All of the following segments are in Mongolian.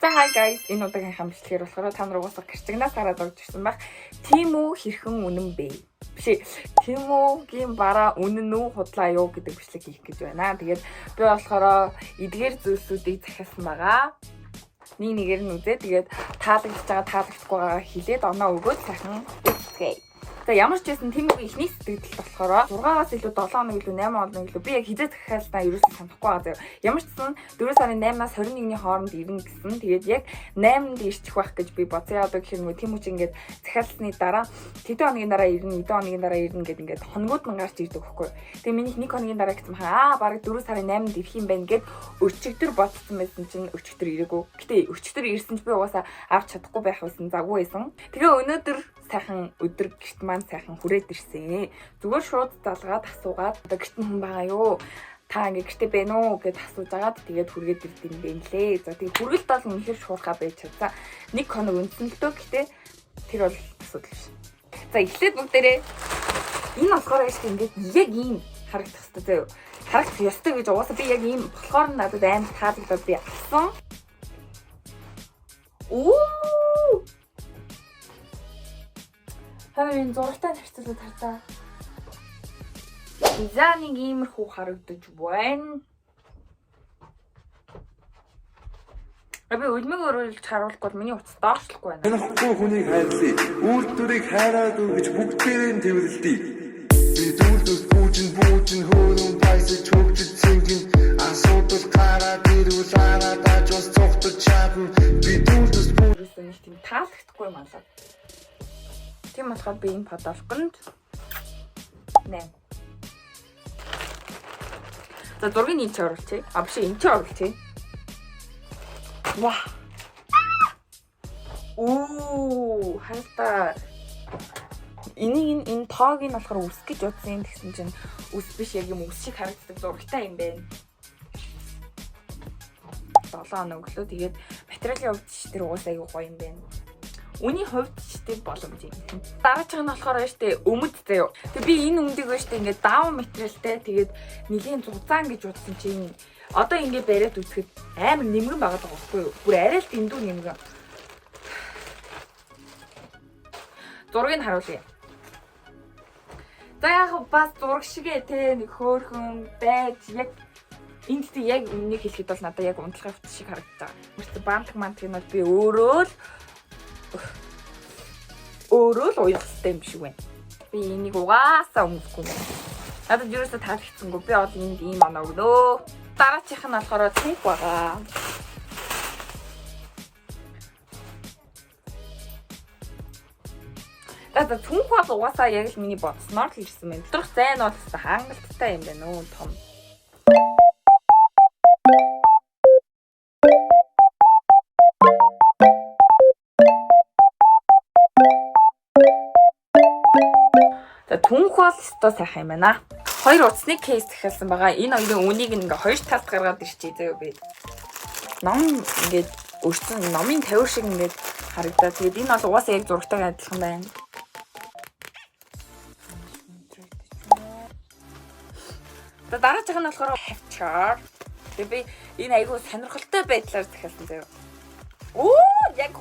За hi guys, энэ удаагийн хамтлагаар болохоор та нар уусах гэрчгнээс хараад орж ирсэн байх. Тийм үү хэрхэн үнэн бэ? Биш. Тийм үгийн бараа үнэн үү худлаа юу гэдэг бичлэг хийх гэж байна. Тэгээд би болохоор эдгээр зүйлсүүдийг захиалсан байгаа. Нэгээр нь үзээ. Тэгээд таалагдж байгаа таалагдахгүй байгаа хилээд оноо өгөөд сайхан үзье. За ямар ч байсан тийм үгийн ихний сэтгэл болохоор 6-аас илүү 7 хоног илүү 8 хоног илүү би яг хизээ захиалснаа ерөөсөө санахгүй байгаа заяа. Ямар ч гэсэн 4 сарын 8-аас 21-ний хооронд ирнэ гэсэн. Тэгээд яг 8-нд ирчих байх гэж би бодсон. Одоо гэх юм уу тийм үуч ингээд захиалсны дараа тэдэн хоногийн дараа ирнэ, эдэн хоногийн дараа ирнэ гэдэг ингээд хоногуд мань гарч ирдэг байхгүй. Тэгээд минийх 1 хоногийн дараа гэсэн хаа бараг 4 сарын 8-нд ирэх юм байна гэд өчигдөр бодсон байсан чинь өчигдөр ирээгүй. Гэтэ өчигдөр ирсэн ч би угаасаа авч чадахгүй байх байсан. Заггүй байсан. Тэгээ өнөөдөр сайхан өдөр гэрт маань сайхан хүрээд ирсэн. Зүгээр шууд залгаад асуугаад одоо гэрт нь хүн байгаа юу? Та ингэ гэртээ байна уу гэд асууж агаад тэгээд хүргээд ирд юм байна лээ. За тэгээд хүргэлт бол үнэхээр шуурхаа байж чадсан. 1 хоног үндсэн л дөө гэтээ тэр бол асуудал биш. За эхлээд бүгдээрээ энэ болохоор яаж ингэж яг ийм харагдах хэрэгтэй заяа. Харагдах ёстой гэж угаасаа би яг ийм болохоор надад амар таалагдаад би авсан. Харин зурагтай харьцуулаад хардаа. За нэг иймэрхүү харагдаж байна. Би үлмэг өрөөлж харуулахгүй миний утас доошлохгүй байна. Танихгүй хүнийг хайрлаа. Үйлдвэрийг хайраад өгч бүгдээрээ нь тэмдэглэе. Би дүүлдэл бүүжин хөөрөн тайсаж хөгжиж сэнгийн асуудал гараад ирвэл араад ажус цогтож чадна. Би дүүлдэл бүүжин нэг тийм таалагдахгүй юм аа. Тийм болохоор би энэ подолгонд 8. За зургийг энэ ч оруулчих. А биш энэ ч оруулчих. Ваа. Хайртай. Энэ тоог нь болохоор үс гэж утсан гэсэн чинь үс биш яг юм үс шиг харагддаг зурагтай юм байна. 7 хоног өглөө тэгээд материалын хувьд ч тэр уус аягүй гоё юм байна. Үний хувьд ч тийм боломж юм. Дараачих нь болохоор штэ өмд заяа. Тэг би энэ өмдийг штэ ингээд даун материалтай тэгээд нэлийн зузаан гэж утсан чинь одоо ингээд бариад үзэхэд амар нэмгэн байгаа байхгүй юу? Бүр арай л дэндүү нэмгэн. Зургийг харуулъя. За яг бас зураг шигээ те нэг хөөрхөн байж яг энд тэ яг үнийг хэлэхэд бол надад яг унтлагын хувьд шиг харагдаж байгаа. Мөртөө бантг мантгийг бол би өөрөө л уяах хэрэгтэй юм шиг байна. Би энийг угаасаа өмсөхгүй юм. Надад юусаа таалагдсангүй. Би бол энд ийм оноо өгнөө. Дараачих нь болохоор цэк байгаа. За түнх бол угаасаа яг л миний бодсноор л ирсэн байна. Өдрөх зайн бол хангалттай юм байна уу том. Түнх бол өстой сайхан юм байна. 2 утасны кейс захиалсан байгаа. Энэ хоёрын үнийг ингээ 2 талд гаргаад ирчихье заяа би. Ном ингээд өрцөн номын тавир шиг ингээд харагдаад. Тэгээд энэ бол угаасаа яг зурагтайгаа адилхан байна. За дараачих нь болохоор хавчаар. Тэгээд би энэ айгүй сонирхолтой байдлаар захиалсан заяа. Яг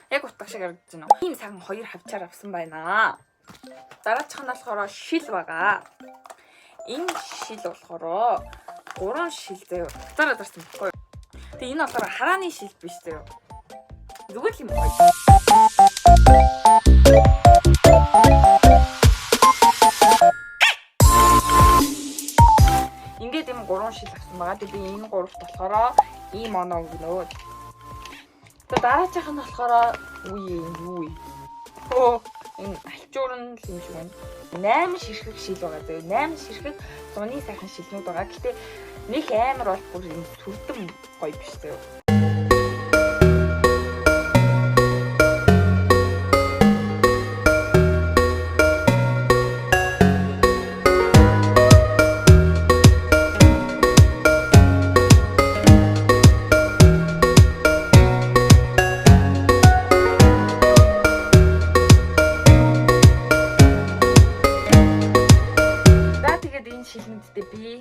яг утга шиг харагдаж байна. Ийм сайхан 2 хавчаар авсан байна. Дараачих нь болохоор шил байгаа. Энэ шил болохоор 3 шил заяа. Цаараа дарсан байхгүй. Тэгээ энэ болохоор харааны шил биш заяа. Зүгээр л юм гоё. Ингээд юм 3 шил авсан байгаа. Тэгээ би энэ 3-т болохоор ийм оноо өгнөө. За дараачих нь болохоор юу энэ алчуурн л юм шиг байна. 8 ширхэг шил байгаа зөө. 8 ширхэг зуны сайхан шилнүүд байгаа. Гэтэ нэг амар бол бүр юм сүрдэн гоё биш зөө. шилнүүдтэй би би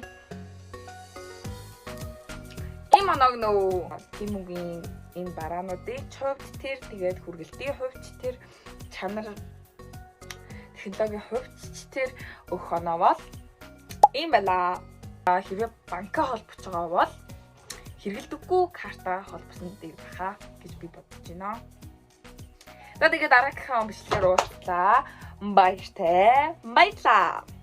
ийм оног нөө Тимүгийн энэ бараануудыг хувьд тэр тэгээд хүргэлтийн хувьд тэр чанар технологийн хувьд тэр өгөх оноо бол ийм байла. Хэрвээ банкаа холбож байгаа бол хэрэгэлдэггүй карта холбосон дээр баха гэж би бодож байна. За тэгээд дараагийнхаа бичлэгээр уулзлаа. Баяртай. Баярлалаа.